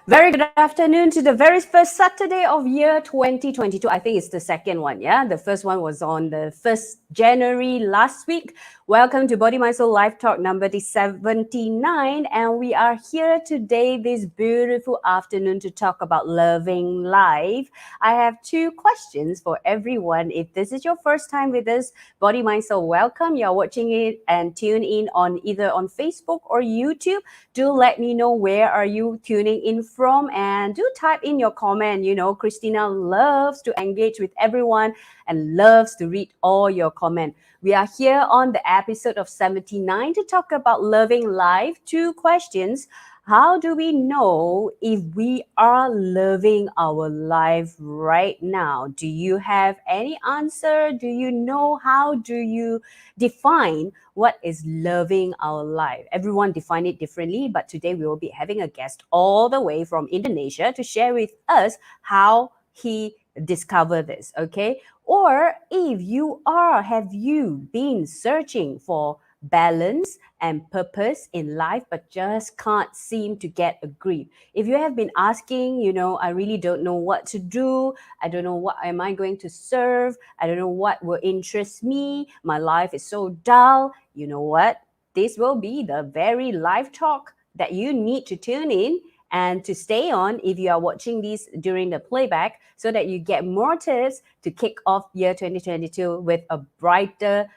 Very good afternoon to the very first Saturday of year 2022. I think it's the second one, yeah? The first one was on the 1st January last week. Welcome to Body, Mind, Soul Live Talk number 79. And we are here today, this beautiful afternoon, to talk about loving life. I have two questions for everyone. If this is your first time with us, Body, Mind, Soul, welcome. You're watching it and tune in on either on Facebook or YouTube. Do let me know where are you tuning in from, and do type in your comment. You know, Christina loves to engage with everyone and loves to read all your comment. We are here on the episode of 79 to talk about loving life. Two questions. How do we know if we are loving our life right now? Do you have any answer? Do you know how do you define what is loving our life? Everyone define it differently, but today we will be having a guest all the way from Indonesia to share with us how he discovered this, okay? Or if you are, have you been searching for balance and purpose in life but just can't seem to get a grip? If you have been asking, you know, I really don't know what to do, I don't know what am I going to serve, I don't know what will interest me, my life is so dull, you know what? This will be the very live talk that you need to tune in and to stay on if you are watching this during the playback, so that you get more tips to kick off year 2022 with a brighter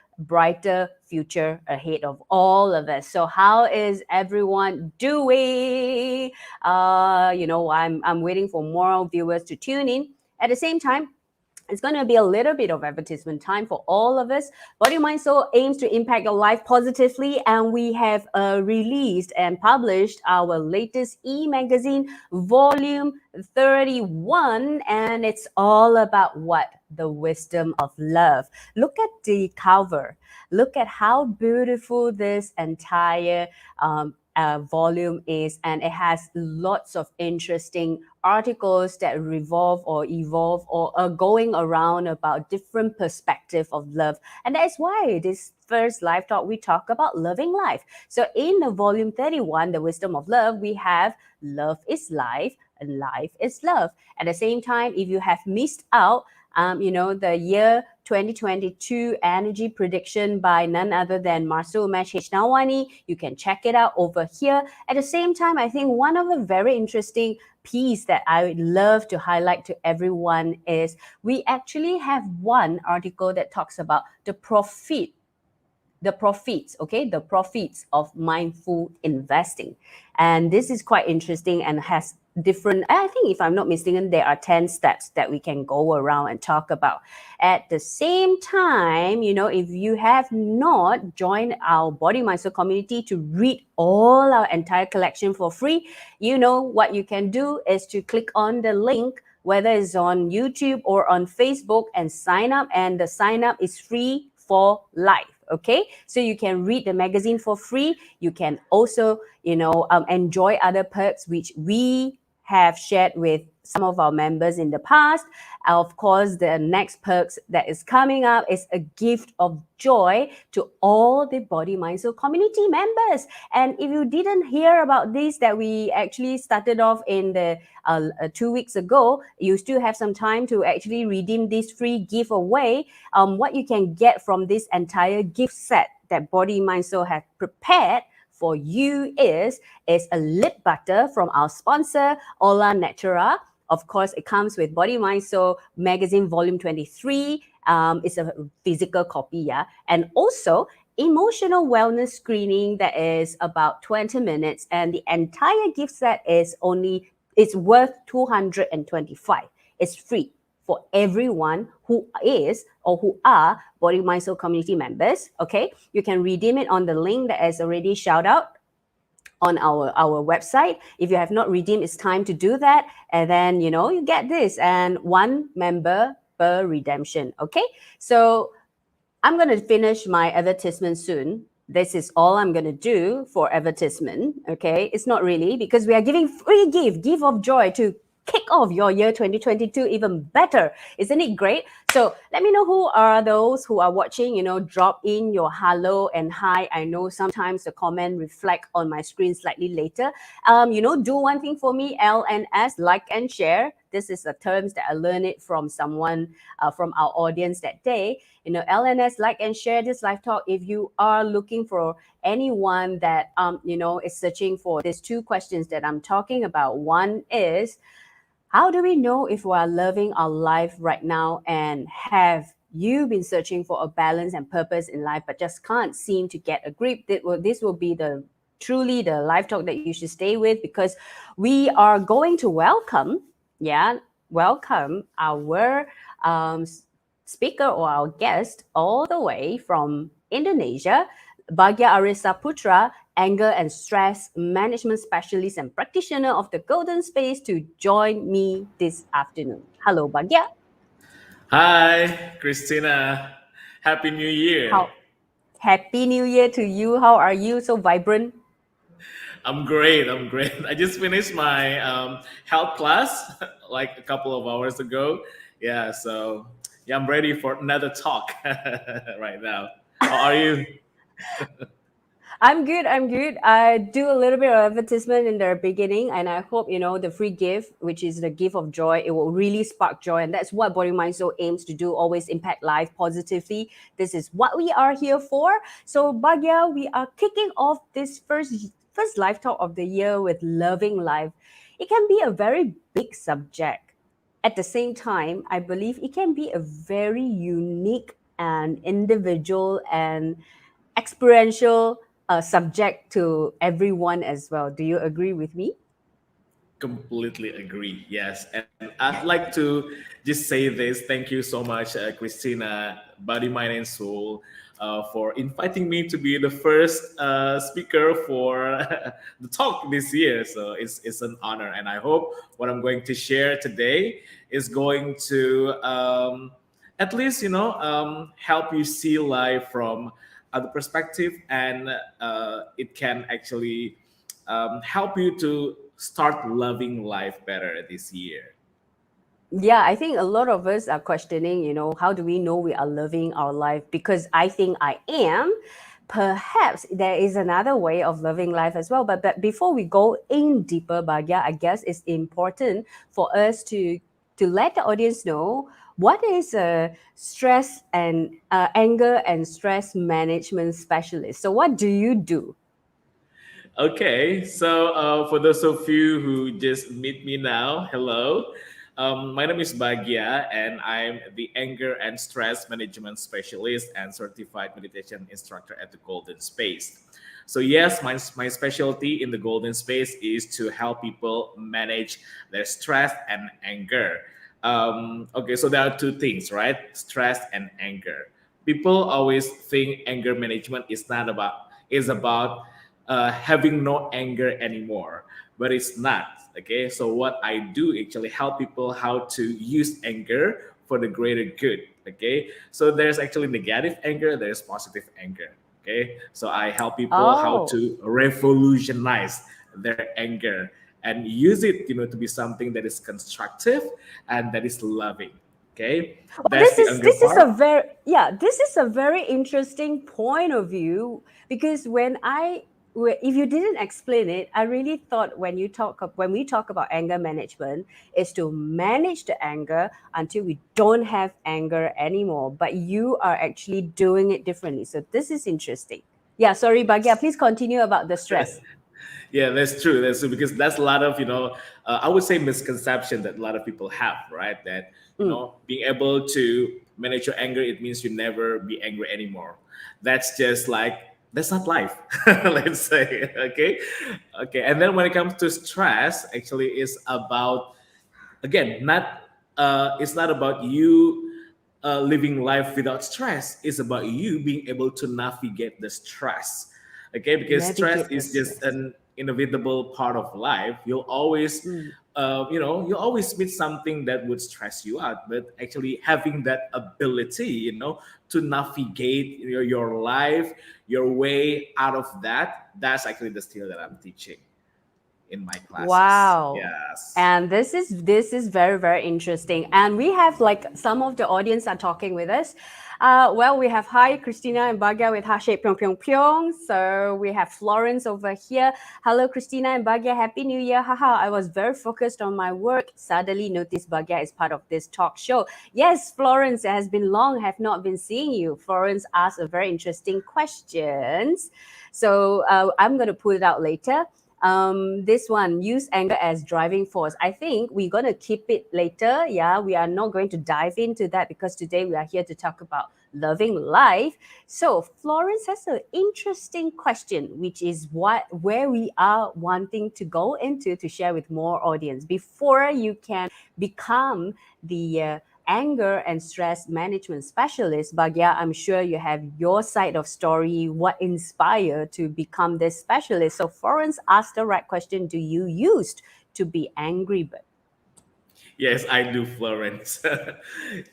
future ahead of all of us. So how is everyone doing? I'm waiting for more viewers to tune in. At the same time, it's going to be a little bit of advertisement time for all of us. Body, Mind, Soul aims to impact your life positively, and we have released and published our latest e-magazine, volume 31, and it's all about what? The wisdom of love. Look at the cover. Look at how beautiful this entire volume is, and it has lots of interesting articles that revolve or evolve or are going around about different perspective of love. And that's why this first live talk we talk about loving life. So in the volume 31, the wisdom of love, we have love is life and life is love. At the same time, if you have missed out the year 2022 energy prediction by none other than Marcel Umesh Nawani, you can check it out over here. At the same time, I think one of the very interesting piece that I would love to highlight to everyone is we actually have one article that talks about the profits of mindful investing. And this is quite interesting and has different, I think if I'm not mistaken, there are 10 steps that we can go around and talk about. At the same time, if you have not joined our Body Mind Soul community to read all our entire collection for free, what you can do is to click on the link, whether it's on YouTube or on Facebook, and sign up. And the sign up is free for life. Okay, so you can read the magazine for free. You can also, enjoy other perks which we have shared with some of our members in the past. Of course, the next perks that is coming up is a gift of joy to all the Body Mind Soul community members. And if you didn't hear about this, that we actually started off in the 2 weeks ago, you still have some time to actually redeem this free giveaway. What you can get from this entire gift set that Body Mind Soul have prepared for you is a lip butter from our sponsor, Ola Natura. Of course, it comes with Body Mind Soul magazine volume 23. It's a physical copy, yeah. And also emotional wellness screening that is about 20 minutes, and the entire gift set is worth 225. It's free for everyone who is or who are Body Mind Soul community members. Okay, you can redeem it on the link that is already shout out on our website. If you have not redeemed, it's time to do that. And then, you get this, and one member per redemption. Okay, so I'm going to finish my advertisement soon. This is all I'm going to do for advertisement. Okay, it's not really, because we are giving free gift of joy to kick off your year 2022 even better. Isn't it great? So let me know who are those who are watching. Drop in your hello and hi. I know sometimes the comment reflect on my screen slightly later. Do one thing for me, LNS, like and share. This is the terms that I learned it from someone from our audience that day. LNS, like and share this live talk. If you are looking for anyone that is searching for these two questions that I'm talking about. One is, how do we know if we are loving our life right now, and have you been searching for a balance and purpose in life but just can't seem to get a grip? This will be truly the live talk that you should stay with, because we are going to welcome our speaker or our guest all the way from Indonesia, Bagia Saputra, anger and stress management specialist and practitioner of the Golden Space, to join me this afternoon. Hello, Bagia. Hi, Christina. Happy New Year. How Happy New Year to you. How are you? So vibrant. I'm great. I'm great. I just finished my health class like a couple of hours ago. Yeah, so yeah, I'm ready for another talk right now. How are you? I'm good. I'm good. I do a little bit of advertisement in the beginning, and I hope the free gift, which is the gift of joy, it will really spark joy, and that's what Body Mind Soul aims to do. Always impact life positively. This is what we are here for. So, Bagya, we are kicking off this first live talk of the year with loving life. It can be a very big subject. At the same time, I believe it can be a very unique and individual and experiential subject to everyone as well. Do you agree with me? Completely agree. Yes. And I'd like to just say this. Thank you so much, Christina, Body, Mind, and Soul, for inviting me to be the first speaker for the talk this year. So it's an honor. And I hope what I'm going to share today is going to at least, help you see life from other perspective. And it can actually help you to start loving life better this year. Yeah, I think a lot of us are questioning, how do we know we are loving our life? Because I think I am. Perhaps there is another way of loving life as well. But before we go in deeper, Bagya, I guess it's important for us to let the audience know what is a stress and anger and stress management specialist. So what do you do? Okay, so for those of you who just meet me now, hello. My name is Bagia, and I'm the anger and stress management specialist and certified meditation instructor at the Golden Space. So, yes, my specialty in the Golden Space is to help people manage their stress and anger. Okay, so there are two things, right? Stress and anger. People always think anger management is about having no anger anymore, but it's not. Okay, so what I do actually help people how to use anger for the greater good. Okay, so there's actually negative anger, there's positive anger. Okay, so I help people how Oh. to revolutionize their anger and use it, to be something that is constructive and that is loving. Okay, Well, that's the anger part. this is a very interesting point of view, because if you didn't explain it, I really thought when we talk about anger management is to manage the anger until we don't have anger anymore. But you are actually doing it differently. So this is interesting. Yeah, sorry, Bagya, please continue about the stress. Yeah, that's true. That's true because that's a lot of I would say misconception that a lot of people have, right? That Mm. being able to manage your anger, it means you never be angry anymore. That's just like that's not life. Let's say, okay, okay. And then when it comes to stress, actually, is about again not it's not about you living life without stress. It's about you being able to navigate the stress. Okay, because stress Navigate the is just stress. an inevitable part of life. You'll always Mm. you always meet something that would stress you out, but actually having that ability, to navigate your life, your way out of that, that's actually the skill that I'm teaching. in my classes. Wow. Yes. And this is very, very interesting. And we have like some of the audience are talking with us. Well, we have hi Christina and Bagia with hashtag pyong pyong pyong. So we have Florence over here. Hello Christina and Bagia, Happy New Year. Haha, I was very focused on my work. Suddenly noticed Bagia is part of this talk show. Yes, Florence, it has been long, have not been seeing you. Florence asked a very interesting questions. So I'm going to pull it out later. This one, use anger as driving force. I think we're going to keep it later. Yeah, we are not going to dive into that because today we are here to talk about loving life. So Florence has an interesting question, which is where we are wanting to go into to share with more audience. Before you can become the anger and stress management specialist, Bagia, I'm sure you have your side of story, what inspired to become this specialist. So Florence asked the right question, do you used to be angry bird? Yes, I do, Florence.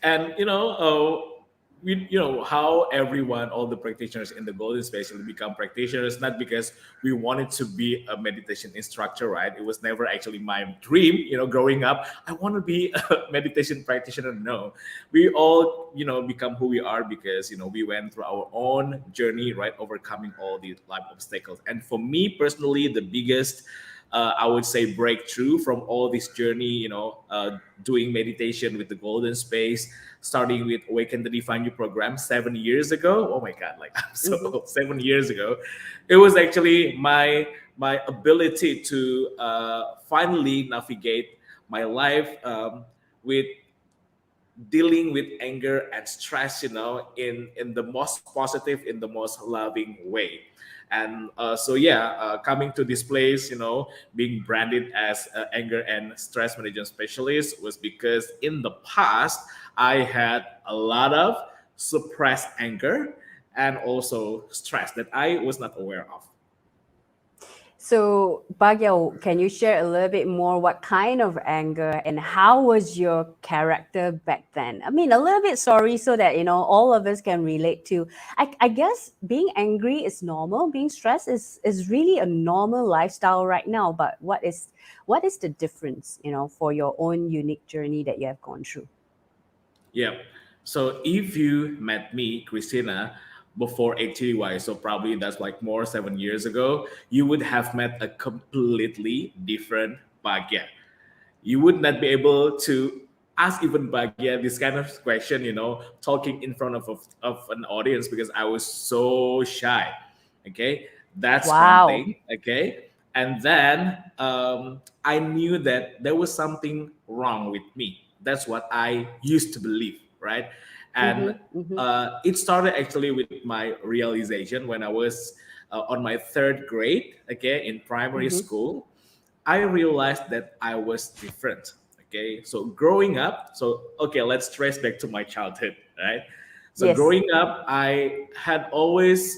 And you know how everyone, all the practitioners in the golden space will become practitioners, not because we wanted to be a meditation instructor, right? It was never actually my dream, growing up. I want to be a meditation practitioner. No, we all, become who we are because we went through our own journey, right? Overcoming all these life obstacles. And for me personally, the biggest I would say breakthrough from all this journey, doing meditation with the golden space, starting with Awaken the Divine You program 7 years ago. Oh my God, like I'm so Mm-hmm. old, 7 years ago. It was actually my ability to finally navigate my life with dealing with anger and stress, in the most positive, in the most loving way. And so yeah, coming to this place, being branded as anger and stress management specialist was because in the past I had a lot of suppressed anger and also stress that I was not aware of. So, Bagyao, can you share a little bit more what kind of anger and how was your character back then? I mean, a little bit sorry so that, all of us can relate to. I guess being angry is normal. Being stressed is really a normal lifestyle right now. But what is the difference, for your own unique journey that you have gone through? Yeah. So if you met me, Christina, before ATY, so probably that's like more 7 years ago, you would have met a completely different Bagya. You would not be able to ask even Bagia this kind of question, talking in front of an audience because I was so shy. Okay, that's one Wow. thing. Okay, and then I knew that there was something wrong with me. That's what I used to believe, right? And Mm-hmm, mm-hmm, it started actually with my realization when I was on my third grade, okay, in primary mm-hmm, school. I realized that I was different. Okay, so growing up, so okay, let's trace back to my childhood, right? So yes. growing up, I had always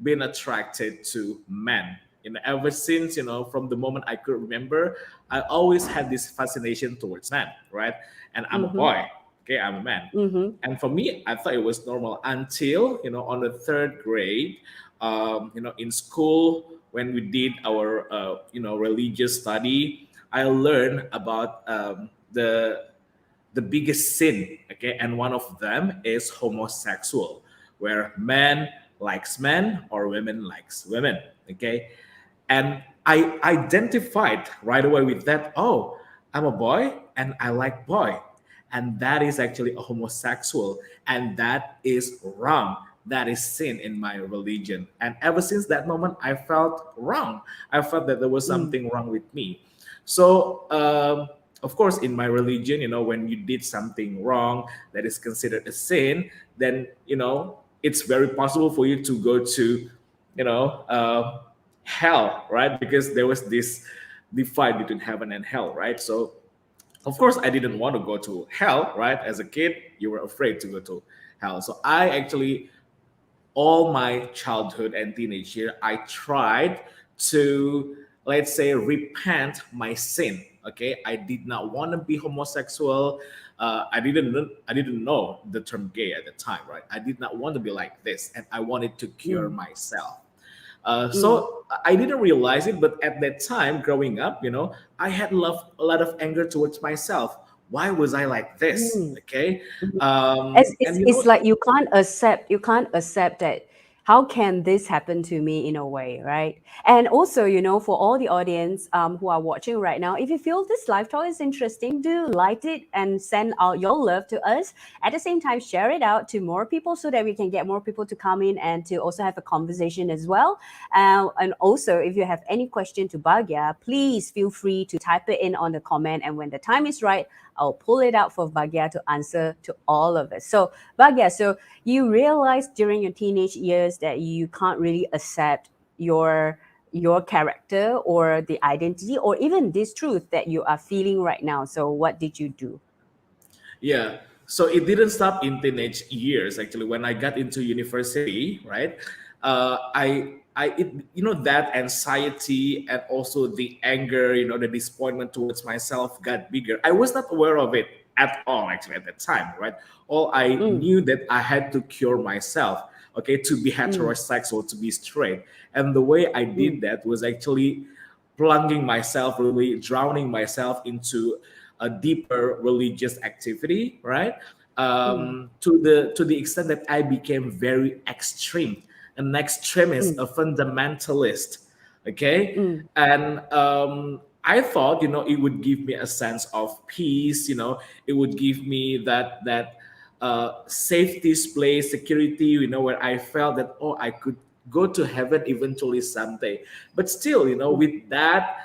been attracted to men. Ever since from the moment I could remember, I always had this fascination towards men, right? And I'm a Mm-hmm, boy. Okay, I'm a man. mm-hmm, And for me, I thought it was normal until on the third grade, in school when we did our religious study, I learned about the biggest sin. Okay, and one of them is homosexual, where men likes men or women likes women. Okay, and I identified right away with that. Oh, I'm a boy and I like boy, and that is actually a homosexual, and that is wrong. That is sin in my religion. And ever since that moment, I felt wrong. I felt that there was mm, something wrong with me. So of course, in my religion, when you did something wrong that is considered a sin, then it's very possible for you to go to you know uh, hell, right? Because there was this divide between heaven and hell, right? So of course I didn't want to go to hell, right? As a kid, you were afraid to go to hell. So I actually, all my childhood and teenage year, I tried to, let's say, repent my sin. Okay, I did not want to be homosexual. I didn't know the term gay at the time, right? I did not want to be like this, and I wanted to cure mm, myself. Mm, So I didn't realize it, but at that time, growing up, I had a lot of anger towards myself. Why was I like this? mm. Okay, It's, and it's like you can't accept that how can this happen to me in a way, right? And also, for all the audience who are watching right now, if you feel this live talk is interesting, do like it and send out your love to us. At the same time, share it out to more people so that we can get more people to come in and to also have a conversation as well. And also, if you have any question to Bagia, please feel free to type it in on the comment, and when the time is right, I'll pull it out for Bagia to answer to all of us. So, Bagia, so you realized during your teenage years that you can't really accept your character or the identity or even this truth that you are feeling right now. So, what did you do? Yeah. So it didn't stop in teenage years. Actually, when I got into university, right? That anxiety and also the anger, the disappointment towards myself got bigger. I was not aware of it at all, actually, at that time, right? All I Mm, knew that I had to cure myself, okay, to be mm, heterosexual, to be straight. And the way I mm, did that was actually plunging myself, really drowning myself into a deeper religious activity, right? mm, To the extent that I became very extreme, an extremist, mm, a fundamentalist, okay? mm, And I thought, it would give me a sense of peace, it would give me that safety place, security, where I felt that, oh, I could go to heaven eventually someday. But still, mm, with that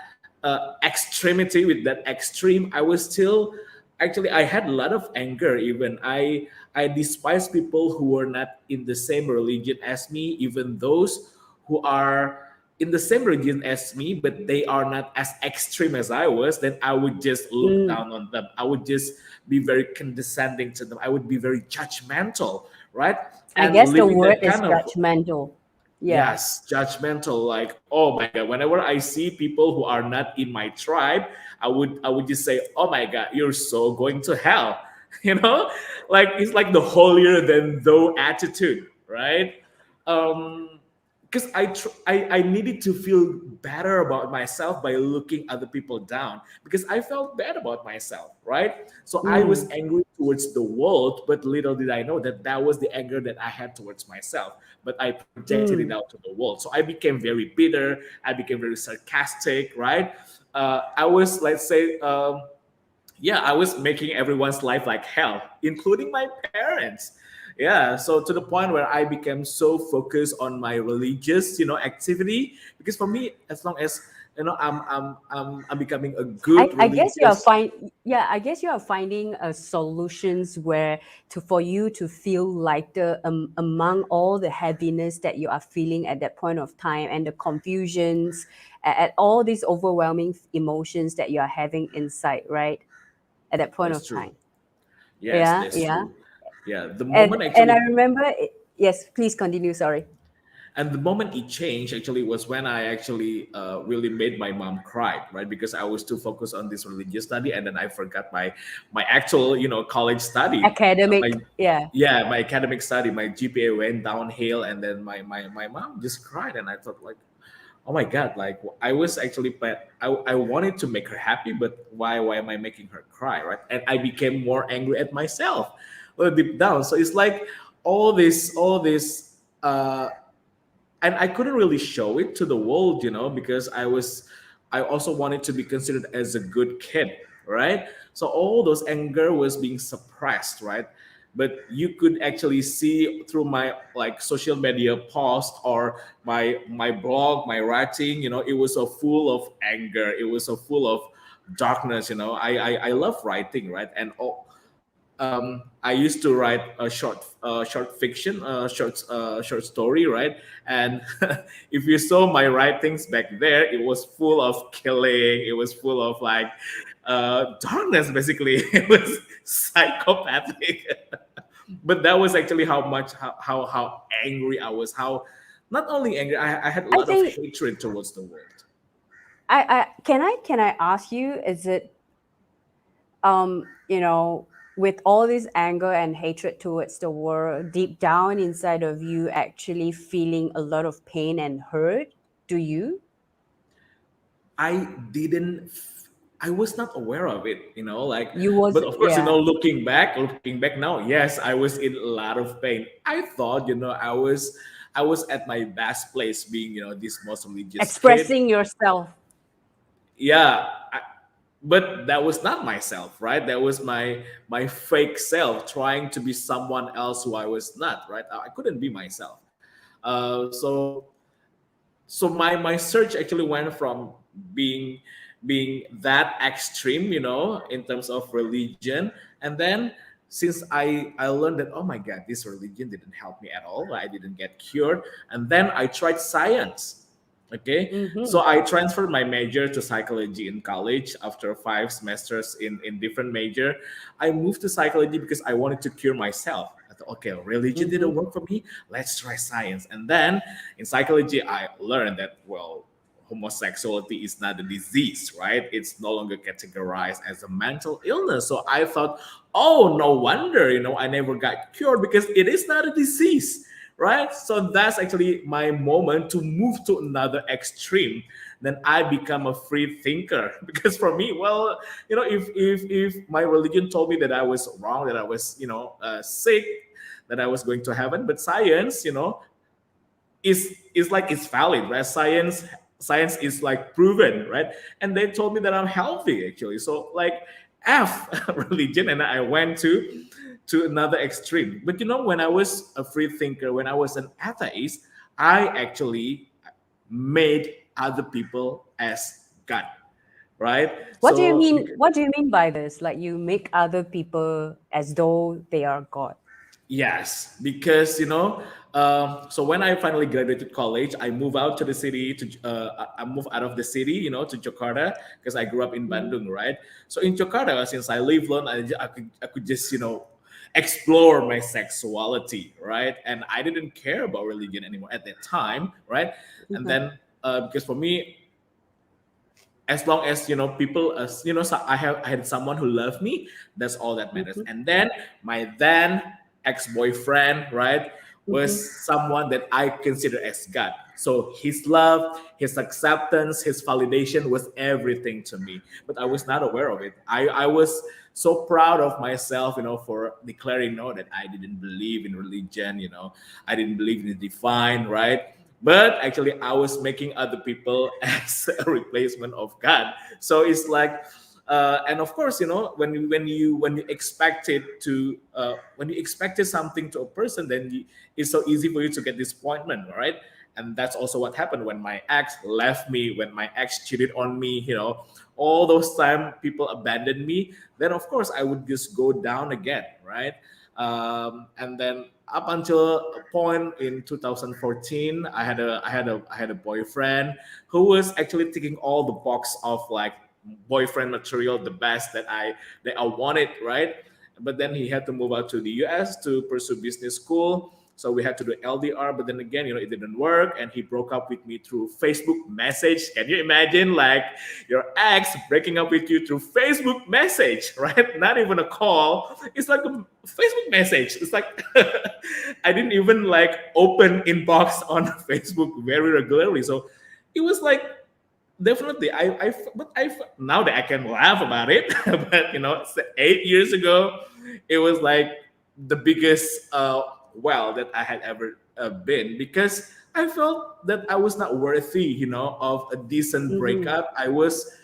extremity, with that extreme, I was still actually, I had a lot of anger. Even I despise people who were not in the same religion as me, even those who are in the same religion as me, but they are not as extreme as I was. Then I would just look mm. down on them. I would just be very condescending to them. I would be very judgmental, right? I And guess the living word that is kind of, judgmental. Yeah. yes, judgmental. Like, oh my god, whenever I see people who are not in my tribe, I would just say, oh my god, you're so going to hell. you know like it's like the holier than thou attitude, right? Because I needed to feel better about myself by looking other people down, because I felt bad about myself, right? So I was Mm, angry towards the world, but little did I know that that was the anger that I had towards myself, but I projected it mm, out to the world. So I became very bitter, I became very sarcastic, right? I was, let's say, yeah, I was making everyone's life like hell, including my parents. Yeah, so to the point where I became so focused on my religious, activity. Because for me, as long as I'm becoming a good I guess you are religious. yeah, I guess you are finding solutions where to for you to feel lighter among all the heaviness that you are feeling at that point of time and the confusions at all these overwhelming emotions that you are having inside, right? At that point That's of true. time. Yes, Yeah, that's yeah. true. Yeah, the And moment and I actually remember yes, please continue, sorry. and the moment it changed actually was when I actually really made my mom cry, right? Because I was too focused on this religious study, and then I forgot my actual college study. My Academic, yeah. Yeah, my academic study, my GPA went downhill, and then my mom just cried, and I thought like, oh my god, like I was actually, but I wanted to make her happy, but why am I making her cry, right? And I became more angry at myself, deep down. So it's like all this. And I couldn't really show it to the world, because I also wanted to be considered as a good kid, right? So all those anger was being suppressed, right? But you could actually see through my like social media post or my blog, my writing, it was so full of anger, it was so full of darkness. I love writing, right? And I used to write a short fiction, short story, right? And if you saw my writings back there, it was full of killing. It was full of like darkness, basically. It was psychopathic. But that was actually how much how angry I was. How not only angry, I had a I lot of think hatred towards the world. I ask you, is it you know with all this anger and hatred towards the world, deep down inside of you, actually feeling a lot of pain and hurt? Do you? I didn't. I was not aware of it, like. You was But of course, yeah. looking back now, yes, I was in a lot of pain. I thought, I was at my best place, being, this most religious kid. Expressing yourself. Yeah, but that was not myself, right? That was my fake self trying to be someone else who I was not, right? I couldn't be myself. So my search actually went from being being that extreme, in terms of religion. And then, since I learned that, oh my god, this religion didn't help me at all, I didn't get cured. And then I tried science. Okay, Mm-hmm. so I transferred my major to psychology in college after 5 semesters in different major. I moved to psychology because I wanted to cure myself. I thought, okay, religion Mm-hmm. didn't work for me, let's try science. And then in psychology, I learned that, well, homosexuality is not a disease, right? It's no longer categorized as a mental illness. So I thought, oh, no wonder, I never got cured, because it is not a disease, right? So that's actually my moment to move to another extreme. Then I become a free thinker because for me, well, if my religion told me that I was wrong, that I was, sick, that I was going to heaven, but science, is like it's valid, right? Science is like proven, right? And they told me that I'm healthy actually. So like F religion, and I went to another extreme. But when I was a free thinker, when I was an atheist, I actually made other people as God, right? What do you So mean? What do you mean by this? Like you make other people as though they are God. yes, because so when I finally graduated college, I moved out to the city. I moved out of the city, to Jakarta, because I grew up in Mm-hmm. Bandung, right? So in Jakarta, since I live alone, I could just explore my sexuality, right? And I didn't care about religion anymore at that time, right? And Mm-hmm. then because for me, as long as people, as so I had someone who loved me, that's all that matters. Mm-hmm. And then my then ex-boyfriend, right, was Mm-hmm. someone that I consider as God. So his love, his acceptance, his validation was everything to me, but I was not aware of it. I was so proud of myself, for declaring no, that I didn't believe in religion, I didn't believe in the divine, right? But actually I was making other people as a replacement of God. So it's like, and of course, when you expected to when you expected something to a person, then it's so easy for you to get disappointment, right? And that's also what happened when my ex left me, when my ex cheated on me, all those time people abandoned me. Then of course I would just go down again, right? And then up until a point in 2014, I had a boyfriend who was actually ticking all the box of like boyfriend material, the best that I wanted, right? But then he had to move out to the US to pursue business school. So we had to do LDR, but then again, it didn't work, and he broke up with me through Facebook message. Can you imagine, like your ex breaking up with you through Facebook message, right? Not even a call. It's like a Facebook message. It's like I didn't even like open inbox on Facebook very regularly. So it was like definitely but now that I can laugh about it, but 8 years ago, it was like the biggest well that I had ever been, because I felt that I was not worthy, of a decent Mm-hmm. breakup. I was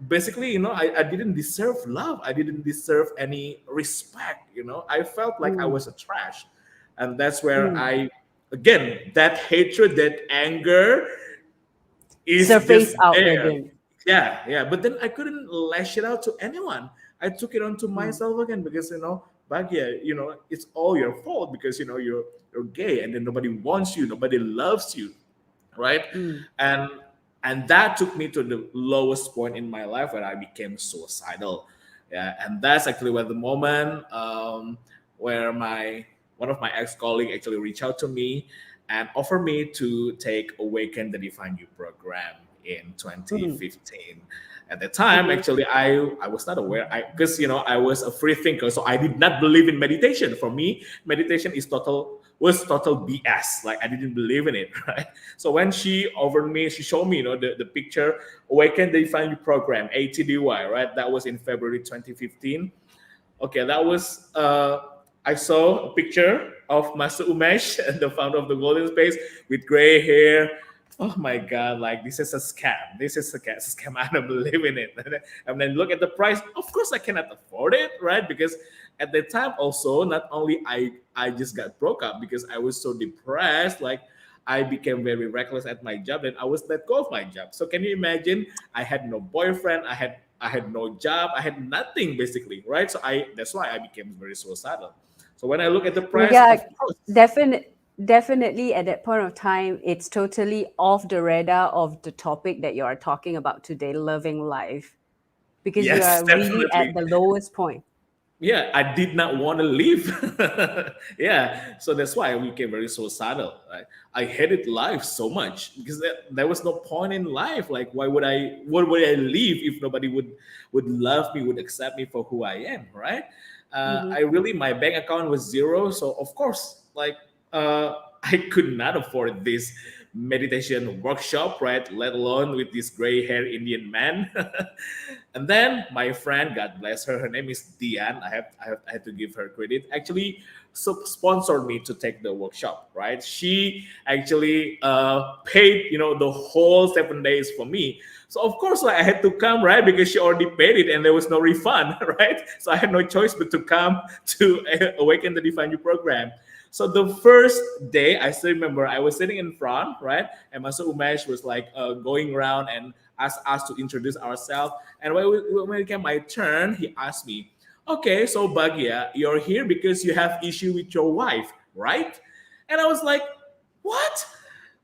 basically, I didn't deserve love. I didn't deserve any respect. I felt like I Mm. was a trash. And that's where Mm. I, again, that hatred, that anger is Surface just out there. again. Yeah. But then I couldn't lash it out to anyone. I took it onto Mm. myself again, because Bagia, it's all your fault, because you're gay, and then nobody wants you, nobody loves you, right? Mm. And that took me to the lowest point in my life, where I became suicidal. Yeah, and that's actually where the moment, where my one of my ex colleagues actually reached out to me and offered me to take Awaken the Divine You program in Mm. 2015. At that time, Mm-hmm. actually, I was not aware. Because I was a free thinker, so I did not believe in meditation. For me, meditation was total BS. Like I didn't believe in it, right? So when she showed me, the picture, Awaken the Divine You program, ATDY, right? That was in February 2015. Okay, that was I saw a picture of Master Umesh, the founder of the Golden Space, with gray hair. Oh my God, like this is a scam. This is a scam. I don't believe in it. And then look at the price. Of course, I cannot afford it, right? Because at that time, also, not only I just got broke up because I was so depressed, like I became very reckless at my job, and I was let go of my job. So can you imagine? I had no boyfriend. I had no job. I had nothing basically, right? So that's why I became very suicidal. So when I look at the price, Yeah, of course, definitely at that point of time, it's totally off the radar of the topic that you are talking about today, loving life, because you yes, are really at definitely. the lowest point. Yeah, I did not want to leave. Yeah, so that's why I became very suicidal. I hated life so much because there was no point in life. Like, why would I leave if nobody would love me, would accept me for who I am, right? Mm-hmm. My bank account was zero, so of course, like, I could not afford this meditation workshop, right? Let alone with this gray hair Indian man. And then my friend, God bless her, her name is Diane. I have to give her credit. Actually, sponsored me to take the workshop. Right? She actually paid, the whole 7 days for me. So of course, like, I had to come, right? Because she already paid it, and there was no refund, right? So I had no choice but to come to Awaken the Divine You program. So the first day, I still remember I was sitting in front, right? And Master Umesh was like going around and asked us to introduce ourselves. And when it came my turn, he asked me, "Okay, so Bagia, you're here because you have issue with your wife, right?" And I was like, "What?"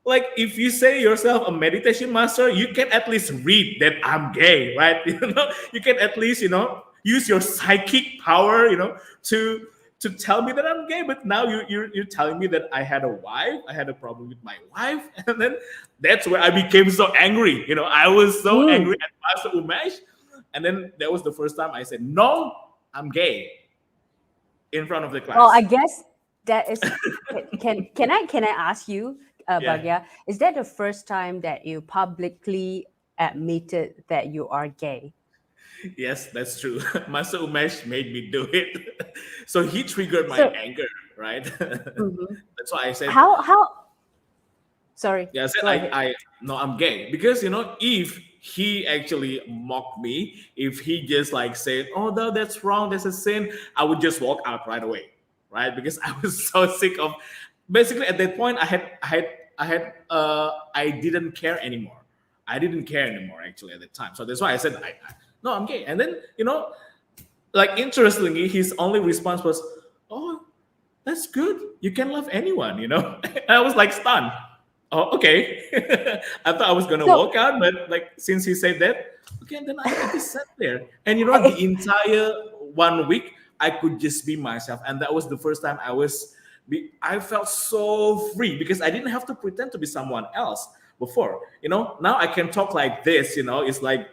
Like, if you say yourself a meditation master, you can at least read that I'm gay, right? You can at least, use your psychic power, to tell me that I'm gay. But now you're telling me that I had a wife, I had a problem with my wife, and then that's where I became so angry. I was so Mm. angry at Master Umesh, and then that was the first time I said, "No, I'm gay," in front of the Well, I class. guess that is. Can I ask you, Yeah. Bagya, is that the first time that you publicly admitted that you are gay? Yes, that's true. Master Umesh made me do it. So he triggered my So, anger, right? mhm. That's why I said, How? Sorry, yeah, I said go ahead. I no, I'm gay. Because if he actually mocked me, if he just like said, "Oh no, that's wrong, that's a sin," I would just walk out right away. Right? Because I was so sick of, basically at that point I didn't care anymore. I didn't care anymore actually at the time. So that's why I said no, I'm gay. And then, like, interestingly, his only response was, "Oh, that's good. You can love anyone." I was like stunned. Oh, okay. I thought I was gonna So, walk out, but like since he said that, okay, and then I just sat there. And the I- entire 1 week I could just be myself. And that was the first time I felt so free because I didn't have to pretend to be someone else before. Now I can talk like this, it's like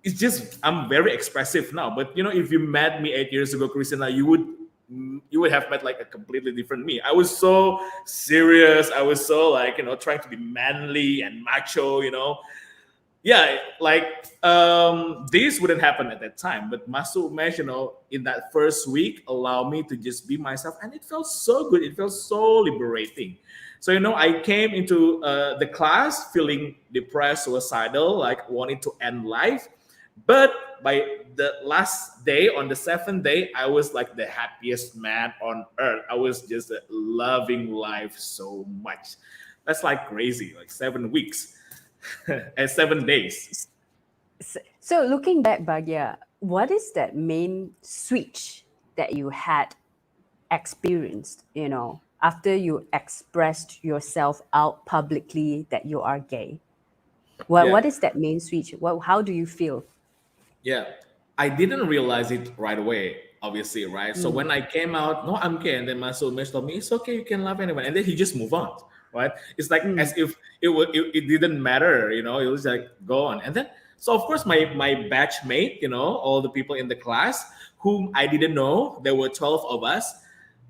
it's just I'm very expressive now. But if you met me 8 years ago, Christina, you would have met like a completely different me. I was so serious. I was so, like, trying to be manly and macho. Yeah, like, this wouldn't happen at that time. But Master Umesh, in that first week, allowed me to just be myself, and it felt so good. It felt so liberating. So I came into the class feeling depressed, suicidal, like wanting to end life. But by the last day, on the seventh day, I was like the happiest man on earth. I was just loving life so much. That's like crazy, like 7 weeks and 7 days. so looking back, Bagya, what is that main switch that you had experienced? After you expressed yourself out publicly that you are gay. What Yeah, is that main switch? How do you feel? yeah. I didn't realize it right away, obviously, right? So Mm, when I came out, no, I'm gay, and then my soulmate told me it's okay, you can love anyone, and then he just moved on, right? It's like mm, as if it didn't matter, it was like go on, and then So of course, my batch mate, all the people in the class whom I didn't know, there were 12 of us.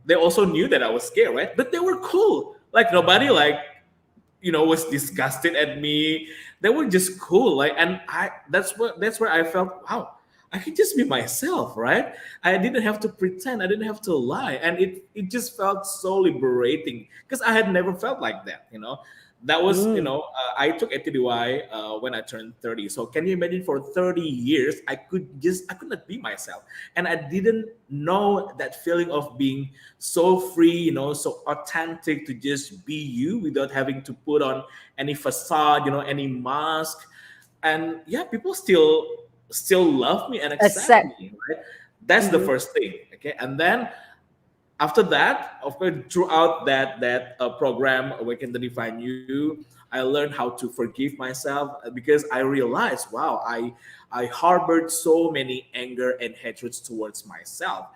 They also knew that I was scared, right? But they were cool. Like nobody was disgusted at me. They were just cool. And that's where I felt, wow, I could just be myself, right? I didn't have to pretend, I didn't have to lie. And it just felt so liberating because I had never felt like that. That was, Mm. I took ATDY when I turned 30. So can you imagine, for 30 years I could not be myself. And I didn't know that feeling of being so free, so authentic, to just be you without having to put on any facade, any mask. And yeah, people still love me and accept Accept. me, right? That's the Mhm. first thing. Okay. And then after that, of course, throughout that program, Awaken the Divine You, I learned how to forgive myself, because I realized, wow, I harbored so many anger and hatreds towards myself,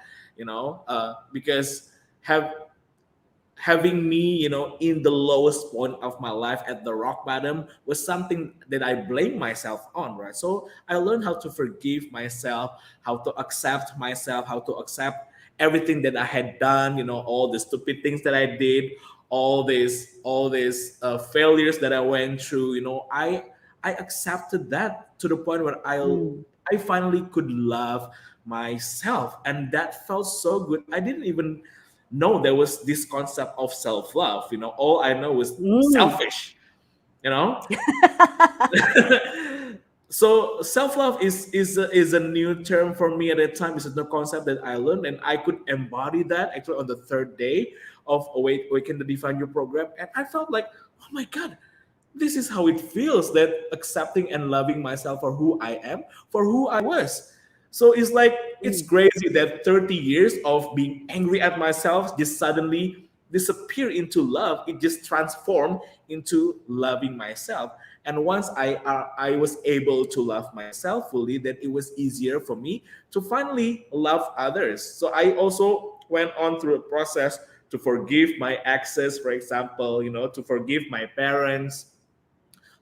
because have having me, in the lowest point of my life at the rock bottom was something that I blame myself on, right? So I learned how to forgive myself, how to accept myself, how to accept everything that I had done, all the stupid things that I did, all these failures that I went through. I accepted that to the point where Mm. I finally could love myself, and that felt so good. I didn't even know there was this concept of self-love. All I know was Mm. selfish. you know so self-love is a new term for me at that time. It's a new concept that I learned, and I could embody that actually on the third day of Awaken the Define Your program. And I felt like, oh my god, this is how it feels, that accepting and loving myself for who I am, for who I was. So it's like, it's Mm. crazy that 30 years of being angry at myself just suddenly disappear into love. It just transformed into loving myself. And once I was able to love myself fully, then it was easier for me to finally love others. So I also went on through a process to forgive my exes, for example, to forgive my parents,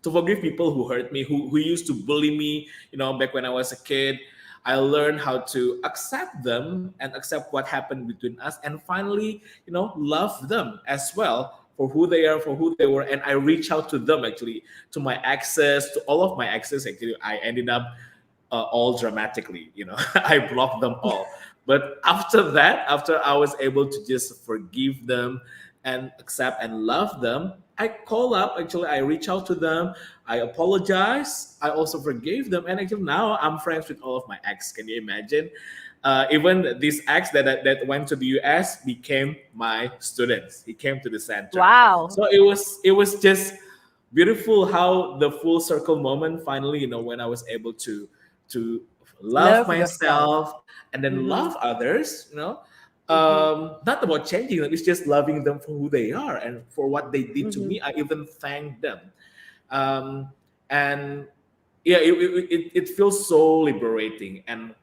to forgive people who hurt me, who used to bully me, back when I was a kid. I learned how to accept them and accept what happened between us, and finally, love them as well for who they are, for who they were. And I reach out to them, actually, to my exes, to all of my exes. Actually, I ended up all dramatically, I blocked them all. But after that, after I was able to just forgive them and accept and love them, I call up, actually, I reach out to them, I apologize, I also forgave them, and actually now I'm friends with all of my ex. Can you imagine? Even this ex that went to the US became my students. He came to the center. Wow. So it was just beautiful how the full circle moment finally, when I was able to love Love yourself. myself and then love Mm-hmm. others. Mm-hmm. Not about changing them, it's just loving them for who they are and for what they did to Mm-hmm. me. I even thank them. um, and yeah, it feels so liberating. And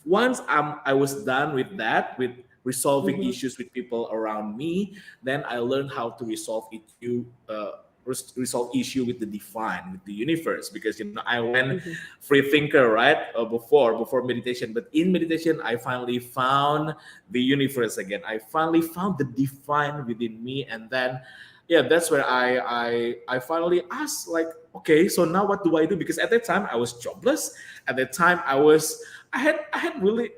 once I was done with that, with resolving Mm-hmm. issues with people around me, then I learned how to resolve issue with the divine, with the universe, because I went Mm-hmm. free thinker, right? Before meditation, but in meditation I finally found the universe again. I finally found the divine within me. And then yeah, that's where I finally asked, like, okay, so now what do I do? Because at that time I was jobless. At that time I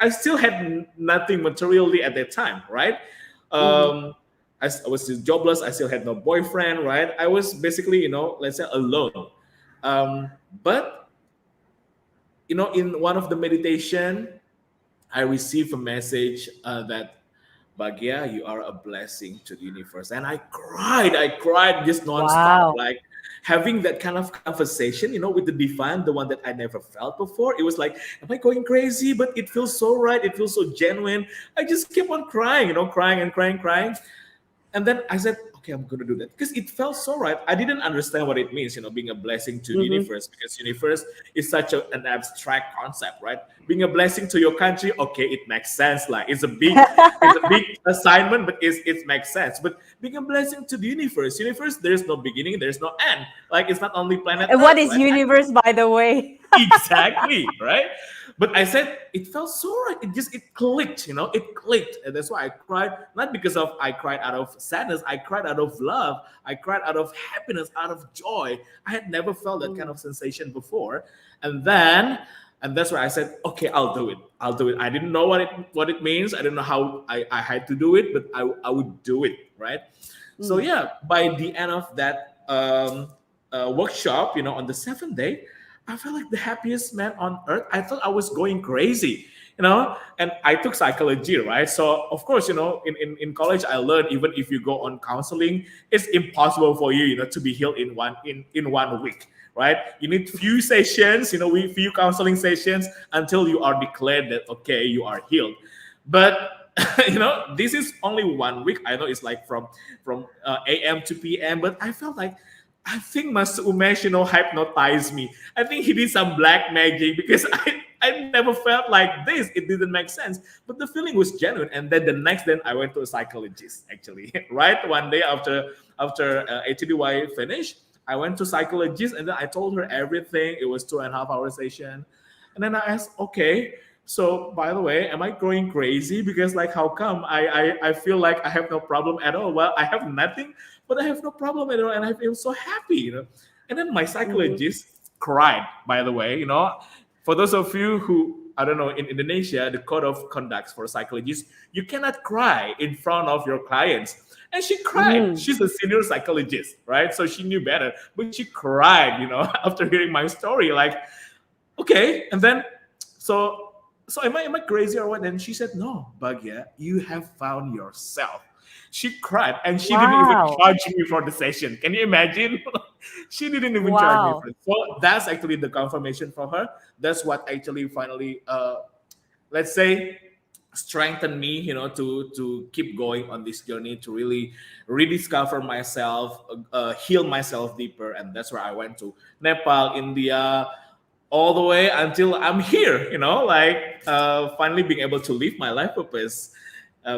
still had nothing materially at that time, right? Mm-hmm. um I was still jobless. I still had no boyfriend, right? I was basically, let's say, alone. But in one of the meditation, I received a message that, Bagia, you are a blessing to the universe. And I cried just nonstop, Wow. like having that kind of conversation, with the divine, the one that I never felt before. It was like, am I going crazy? But it feels so right. It feels so genuine. I just kept on crying, crying and crying, crying. And then I said, okay, I'm going to do that because it felt so right. I didn't understand what it means, being a blessing to the Mm-hmm. universe, because universe is such an abstract concept, right? Being a blessing to your country, okay, it makes sense. Like it's a big assignment, but it makes sense. But being a blessing to the universe, there's no beginning, there's no end. Like it's not only planet And what Earth, is right? universe, by the way? Exactly, right? But I said it felt so right. It clicked, it clicked. And that's why I cried. Not because of I cried out of sadness, I cried out of love, I cried out of happiness, out of joy. I had never felt that kind Mm, of sensation before. And then and that's why I said, okay, I'll do it. I'll do it. I didn't know what it means. I didn't know how I had to do it, but I would do it, right? So mm. yeah, by the end of that workshop, on the seventh day, I felt like the happiest man on earth. I thought I was going crazy, and I took psychology, right? So of course, in college I learned even if you go on counseling, it's impossible for you, to be healed in 1 week. Right, you need few sessions, few counseling sessions until you are declared that okay, you are healed. But this is only 1 week. I know it's like from AM to PM, but I felt like I think Mas Umesh, hypnotized me. I think he did some black magic because I never felt like this. It didn't make sense, but the feeling was genuine. And then the next day, I went to a psychologist. Actually, right one day after ATDY finished, I went to psychologist and then I told her everything. It was 2.5 hour session, and then I asked, okay, so by the way, am I going crazy? Because like, how come I feel like I have no problem at all? Well, I have nothing, but I have no problem at all, and I feel so happy. And then my Mhm. psychologist cried. By the way, for those of you who I don't know in Indonesia, the code of conduct for psychologists, you cannot cry in front of your clients. And she cried. Mhm. She's a senior psychologist, right? So she knew better, but she cried, after hearing my story. Like, okay, and then so am I crazy or what? And she said, no, Bagia, you have found yourself. She cried and she didn't even Wow. charge me for the session. Can you imagine? She didn't even charge me Wow. for it. So that's actually the confirmation for her. That's what actually finally let's say strengthened me, to keep going on this journey, to really rediscover myself, heal myself deeper. And that's where I went to Nepal, India, all the way until I'm here, like finally being able to live my life purpose,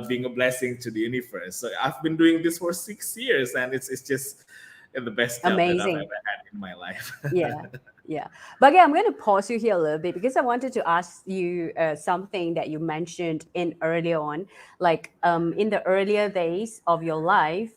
being a blessing to the universe. So I've been doing this for 6 years, and it's just the best job that I've Amazing. ever had in my life. Yeah, yeah. But again, I'm going to pause you here a little bit because I wanted to ask you something that you mentioned in earlier on, like in the earlier days of your life,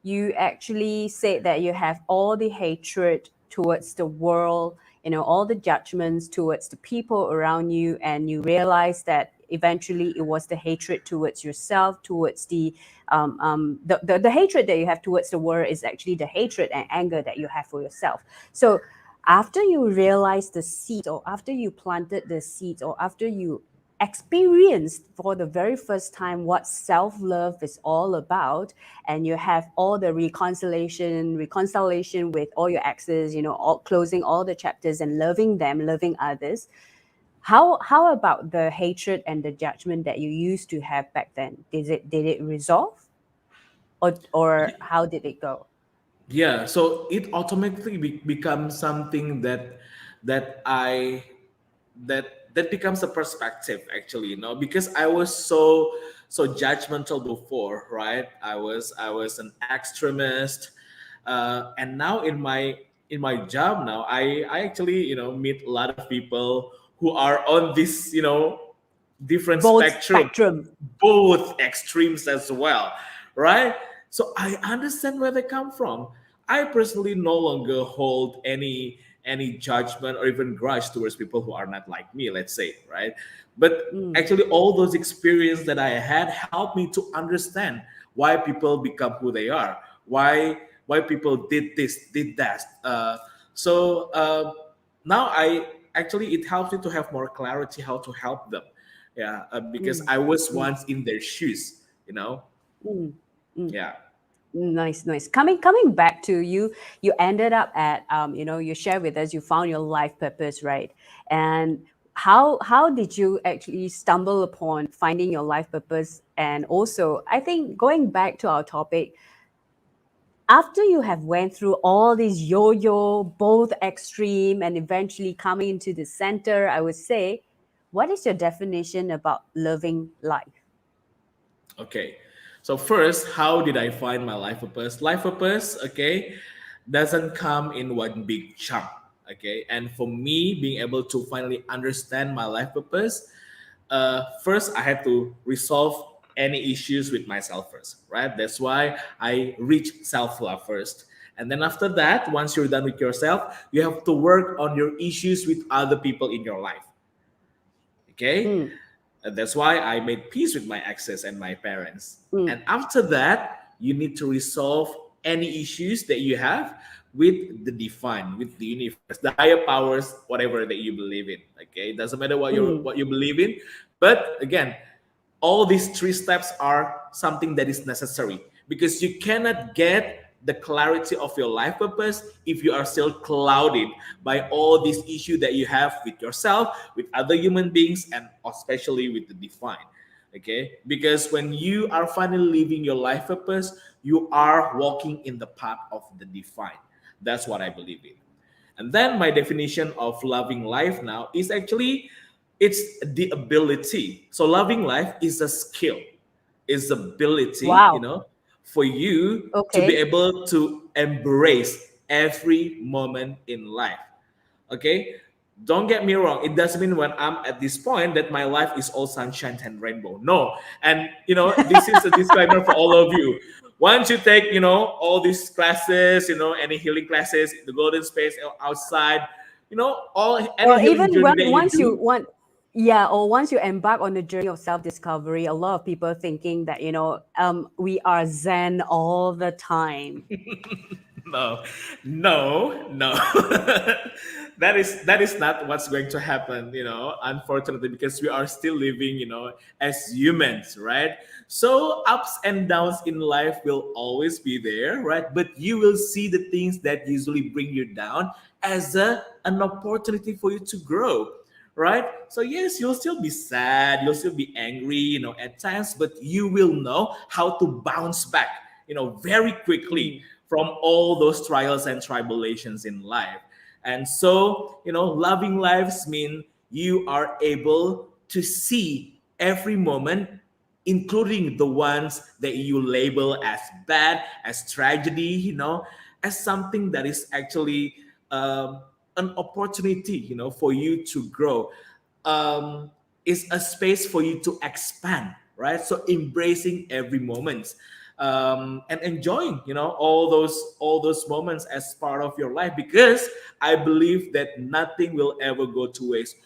you actually said that you have all the hatred towards the world, all the judgments towards the people around you, and you realize that eventually it was the hatred towards yourself, towards the hatred that you have towards the world is actually the hatred and anger that you have for yourself. So after you realize the seed, or after you planted the seeds, or after you experienced for the very first time what self-love is all about, and you have all the reconciliation with all your exes, all closing all the chapters and loving them, loving others, how about the hatred and the judgment that you used to have back then? Did it resolve, or how did it go? Yeah, so it automatically becomes something that becomes a perspective, actually, because I was so judgmental before, right? I was an extremist, and now in my job now, I actually meet a lot of people who are on this different Both spectrum, spectrum. both extremes as well, right? So I understand where they come from. I personally no longer hold any judgment or even grudge towards people who are not like me, let's say, right? But Mm, actually, all those experiences that I had helped me to understand why people become who they are, why people did this, did that. So now I actually it helps me to have more clarity how to help them. Yeah, because mm, I was mm, once in their shoes. mm, mm. Yeah. Nice, nice. Coming back to you, you ended up at you share with us you found your life purpose, right? And how did you actually stumble upon finding your life purpose? And also, I think going back to our topic, after you have went through all these yo-yo, both extreme, and eventually coming into the center, I would say, what is your definition about loving life? Okay. So first, how did I find my life purpose? Life purpose, okay, doesn't come in one big chunk. Okay, and for me, being able to finally understand my life purpose, first I had to resolve any issues with myself first, right? That's why I reach self-love first. And then after that, once you're done with yourself, you have to work on your issues with other people in your life. Okay, Mm, that's why I made peace with my exes and my parents. mm, And after that, you need to resolve any issues that you have with the divine, with the universe, the higher powers, whatever that you believe in. Okay, it doesn't matter mm, what you believe in, but again, all these three steps are something that is necessary because you cannot get the clarity of your life purpose if you are still clouded by all these issues that you have with yourself, with other human beings, and especially with the divine. Okay, because when you are finally living your life purpose, you are walking in the path of the divine. That's what I believe in. And then my definition of loving life now is actually it's the ability. So loving life is a skill, is ability, wow. for you to be Okay. able to embrace every moment in life. Okay, don't get me wrong, it doesn't mean when I'm at this point that my life is all sunshine and rainbow. No. And this is a disclaimer for all of you. Once you take all these classes, any healing classes, the golden space outside, all any Or healing even journey that you once you do. want, yeah, or once you embark on the journey of self-discovery, a lot of people thinking that, we are Zen all the time. No, no, no. That is not what's going to happen, unfortunately, because we are still living, as humans, right? So ups and downs in life will always be there, right? But you will see the things that usually bring you down as an opportunity for you to grow, right? So yes, you'll still be sad, you'll still be angry, at times, but you will know how to bounce back, very quickly Mm. from all those trials and tribulations in life. And so, loving lives mean you are able to see every moment, including the ones that you label as bad, as tragedy, as something that is actually an opportunity, for you to grow. Is a space for you to expand, right? So embracing every moment, and enjoying, all those moments as part of your life, because I believe that nothing will ever go to waste.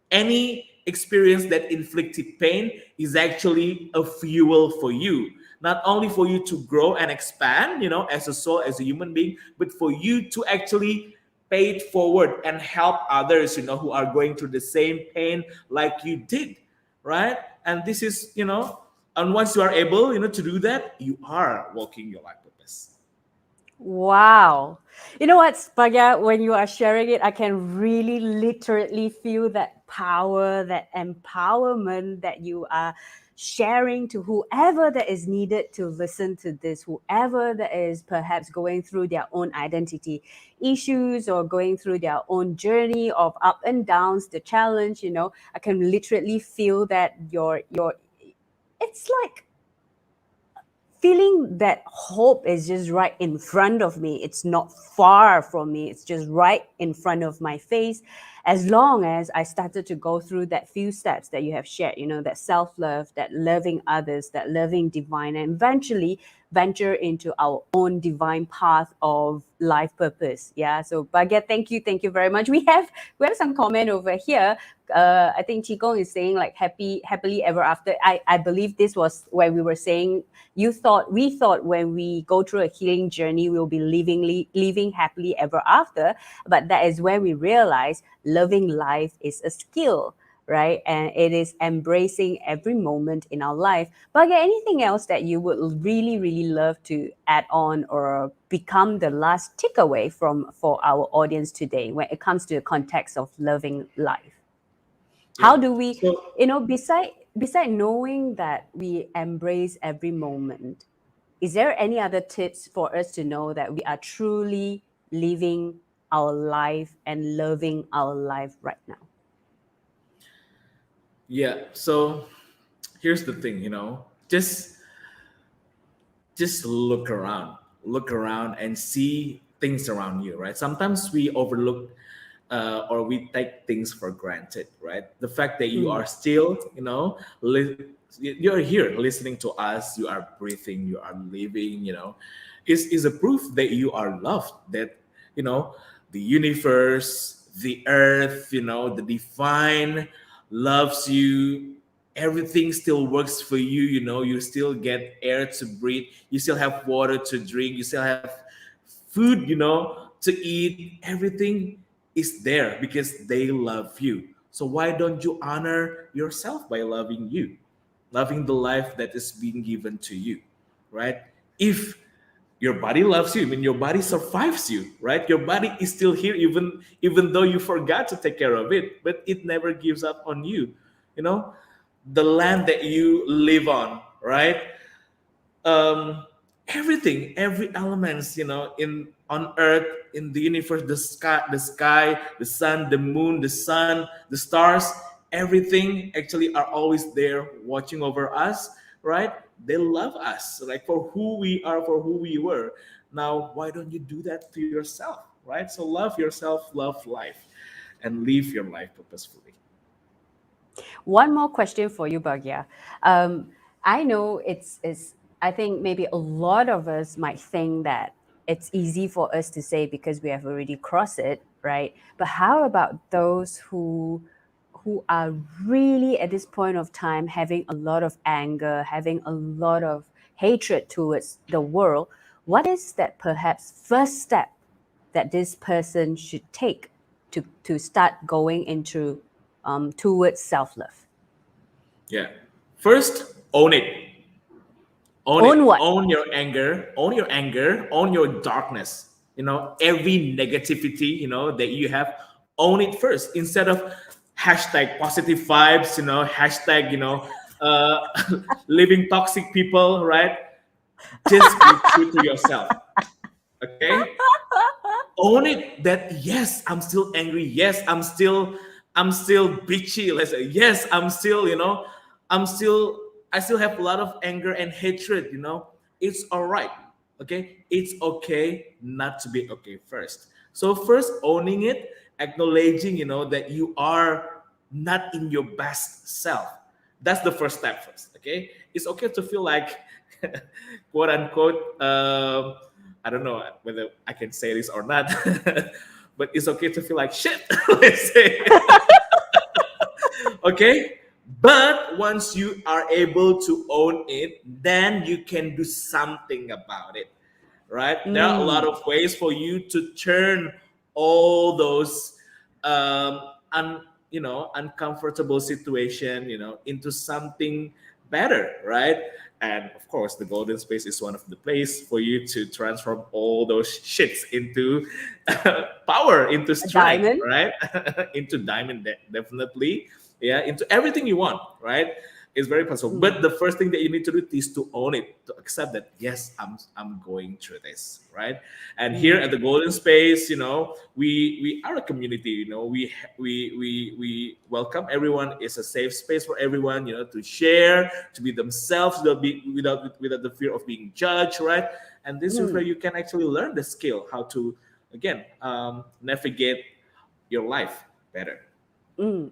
Any experience that inflicted pain is actually a fuel for you, not only for you to grow and expand, as a soul, as a human being, but for you to actually pay it forward and help others, who are going through the same pain like you did, right? And this is, and once you are able, to do that, you are walking your life purpose. Wow. You know what, Spaga, when you are sharing it, I can really literally feel that power, that empowerment that you are sharing to whoever that is needed to listen to this, whoever that is perhaps going through their own identity issues or going through their own journey of up and downs, the challenge, I can literally feel that your it's like feeling that hope is just right in front of me. It's not far from me. It's just right in front of my face. As long as I started to go through that few steps that you have shared, that self love, that loving others, that loving divine, and eventually venture into our own divine path of life purpose. Yeah. So, Bagia, thank you very much. We have some comment over here. I think Qigong is saying like happily ever after. I believe this was when we were saying we thought when we go through a healing journey we'll be living happily ever after, but that is when we realize loving life is a skill, right? And it is embracing every moment in our life. But anything else that you would really really love to add on or become the last takeaway from for our audience today when it comes to the context of loving life? How Yeah. do we, So beside knowing that we embrace every moment, is there any other tips for us to know that we are truly living our life and loving our life right now? yeah. So here's the thing, just look around and see things around you, right? Sometimes we overlook or we take things for granted, right? The fact that you are still, you're here listening to us, you are breathing, you are living, is a proof that you are loved, that, you know, the universe, the earth, the divine loves you. Everything still works for you, you still get air to breathe, you still have water to drink, you still have food, to eat. Everything is there because they love you. So why don't you honor yourself by loving you, loving the life that is being given to you, right? If your body loves you, I mean, your body survives you, right? Your body is still here, even though you forgot to take care of it, but it never gives up on you. You know, the land that you live on, right? um Everything, every elements, in on earth, in the universe, the sky, the sun, the moon, the sun, the stars, everything actually are always there watching over us, right? They love us like for who we are, for who we were. Now why don't you do that to yourself, right? So love yourself, love life, and live your life purposefully. One more question for you, Bagia. I know it's. I think maybe a lot of us might think that it's easy for us to say because we have already crossed it, right? But how about those who are really at this point of time having a lot of anger, having a lot of hatred towards the world? What is that perhaps first step that this person should take to start going into towards self-love? Yeah, first, own it. Own it. Own what? Own your anger. Own your anger. Own your darkness. Every negativity, that you have, own it first instead of hashtag positive vibes, hashtag, uh, living toxic people, right? Just be true to yourself. Okay? Own it that yes, I'm still angry. Yes, I'm still bitchy. Let's say yes, I'm still I still have a lot of anger and hatred. It's all right. Okay, it's okay not to be okay first. So first, owning it, acknowledging, that you are not in your best self. That's the first step first. Okay, it's okay to feel like quote unquote I don't know whether I can say this or not, but it's okay to feel like shit. Let's say, okay. But once you are able to own it, then you can do something about it, right? There are a lot Mm, of ways for you to turn all those um, uncomfortable situation, into something better, right? And of course, the golden space is one of the place for you to transform all those shits into power, into a strength, diamond. right? Into diamond, definitely, yeah, into everything you want, right? It's very possible. But Mm, the first thing that you need to do is to own it, to accept that yes, I'm going through this, right? And here mm, at the Golden Space, we are a community. We welcome everyone. It's a safe space for everyone, to share, to be themselves, without the fear of being judged, right? And this is where mm, you can actually learn the skill how to again navigate your life better. mm.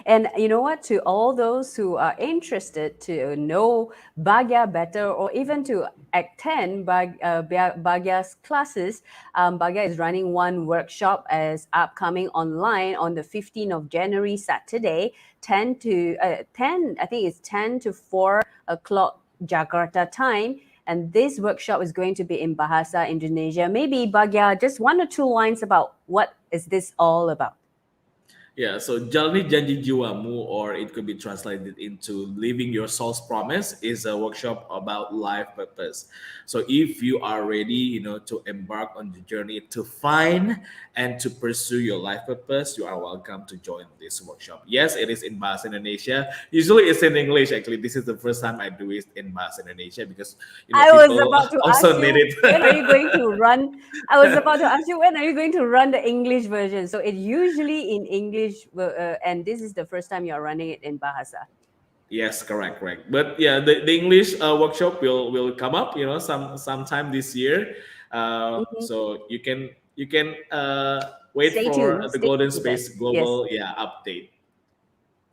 And you know what? To all those who are interested to know Bagia better or even to attend Bagia's classes, Bagia is running one workshop as upcoming online on the 15th of January, Saturday, 10 to 10, I think it's 10 to 4 o'clock Jakarta time. And this workshop is going to be in Bahasa, Indonesia. Maybe Bagia, just one or two lines about what is this all about? Yeah, so Jalani Janji Jiwamu, or it could be translated into Living Your Soul's Promise, is a workshop about life purpose. So if you are ready, to embark on the journey to find and to pursue your life purpose, you are welcome to join this workshop. Yes, it is in Bahasa Indonesia. Usually it's in English. Actually, this is the first time I do it in Bahasa Indonesia because I was people about to ask also need you, it. when are you going to run? I was about to ask you, when are you going to run the English version? So it usually in English, and this is the first time you're running it in Bahasa. Yes, correct. But yeah, the English workshop will come up, sometime this year. Mhm. So you can wait Stay for tuned. the Stay Golden tuned with us. Space Yes. Global update.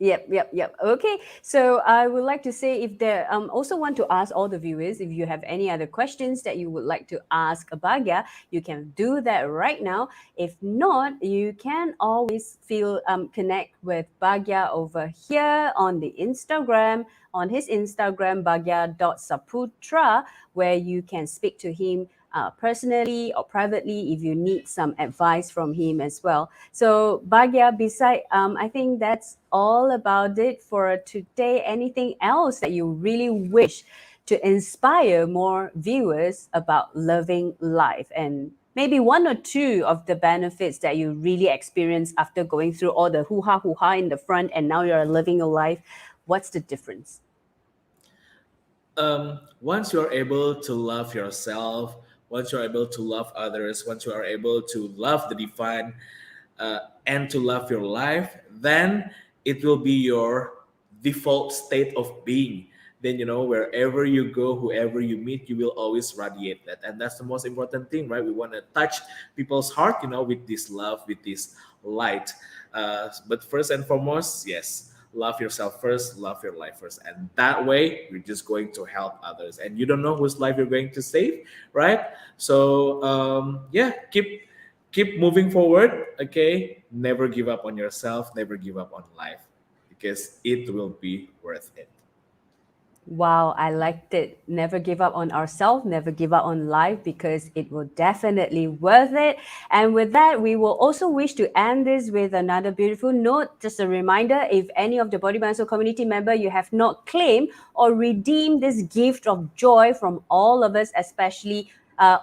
Yep. Okay. So I would like to say if there also want to ask all the viewers if you have any other questions that you would like to ask Bagia, you can do that right now. If not, you can always feel connect with Bagia over here on the Instagram, on his Instagram bagia.saputra, where you can speak to him personally or privately if you need some advice from him as well. So Bagia, beside I think that's all about it for today. Anything else that you really wish to inspire more viewers about loving life, and maybe one or two of the benefits that you really experience after going through all the hoo ha in the front and now you're living your life? What's the difference? Once you're able to love yourself, once you're able to love others, once you are able to love the divine, and to love your life, then it will be your default state of being. Then, wherever you go, whoever you meet, you will always radiate that. And that's the most important thing, right? We want to touch people's heart, with this love, with this light. But first and foremost, yes, love yourself first, love your life first. And that way, you're just going to help others. And you don't know whose life you're going to save, right? So, keep moving forward. Okay, never give up on yourself, never give up on life, because it will be worth it. Wow, I liked it. Never give up on ourselves, never give up on life because it will definitely worth it. And with that, we will also wish to end this with another beautiful note. Just a reminder, if any of the Body Mind Soul community member you have not claimed or redeemed this gift of joy from all of us, especially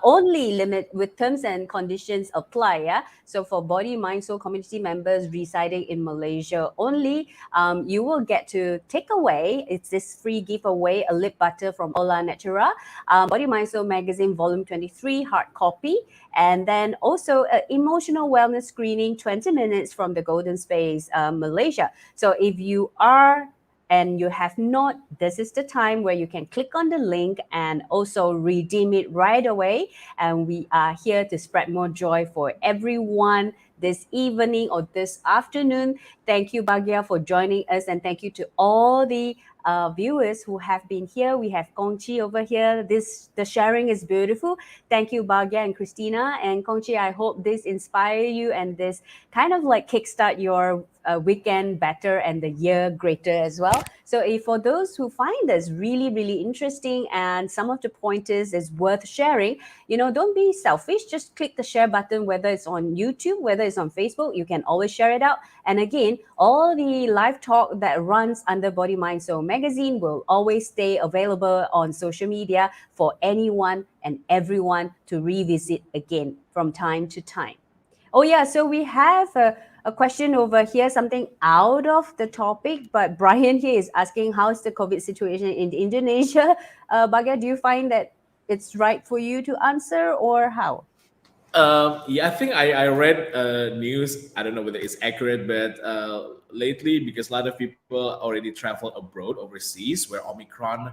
only limit with terms and conditions apply. Yeah. So for Body Mind Soul community members residing in Malaysia only, you will get to take away, it's this free giveaway, a lip butter from Ola Natura, Body Mind Soul Magazine Volume 23 hard copy, and then also an emotional wellness screening 20 minutes from the Golden Space Malaysia. So if you are and you have not, this is the time where you can click on the link and also redeem it right away. And we are here to spread more joy for everyone this evening or this afternoon. Thank you, Bagia, for joining us, and thank you to all the viewers who have been here. We have Kongchi over here. The sharing is beautiful. Thank you, Bagia and Christina and Kongchi. I hope this inspire you and this kind of like kickstart your weekend better and the year greater as well. So if for those who find this really, really interesting and some of the pointers is worth sharing, don't be selfish. Just click the share button, whether it's on YouTube, whether it's on Facebook, you can always share it out. And again, all the live talk that runs under Body Mind Soul magazine will always stay available on social media for anyone and everyone to revisit again from time to time. Oh, yeah. So we have a question over here, something out of the topic, but Brian here is asking how's the COVID situation in Indonesia? Baga, do you find that it's right for you to answer or how? Yeah, I think I read news. I don't know whether it's accurate, but lately, because a lot of people already traveled abroad, overseas, where Omicron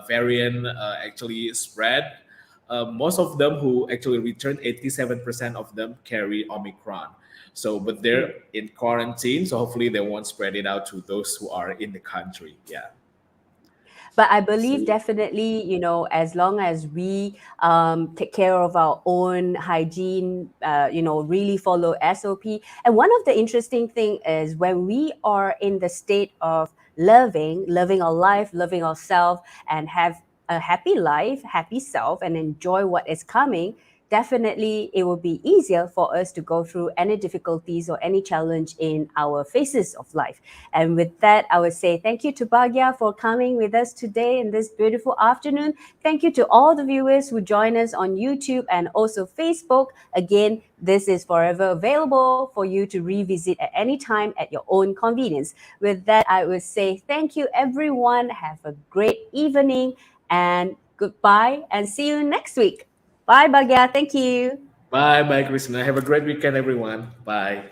variant actually spread. Most of them who actually returned, 87% of them carry Omicron. So, but Mm. they're in quarantine, so hopefully they won't spread it out to those who are in the country. Yeah. But I believe So, definitely, as long as we take care of our own hygiene, really follow SOP. And one of the interesting thing is when we are in the state of loving our life, loving ourselves, and have a happy life, happy self, and enjoy what is coming, definitely it will be easier for us to go through any difficulties or any challenge in our phases of life. And with that, I would say thank you to Bagia for coming with us today in this beautiful afternoon. Thank you to all the viewers who join us on YouTube and also Facebook. Again, this is forever available for you to revisit at any time at your own convenience. With that, I would say thank you, everyone. Have a great evening and goodbye, and see you next week. Bye, Bagia. Thank you. bye, bye, Christina. Have a great weekend, everyone. Bye.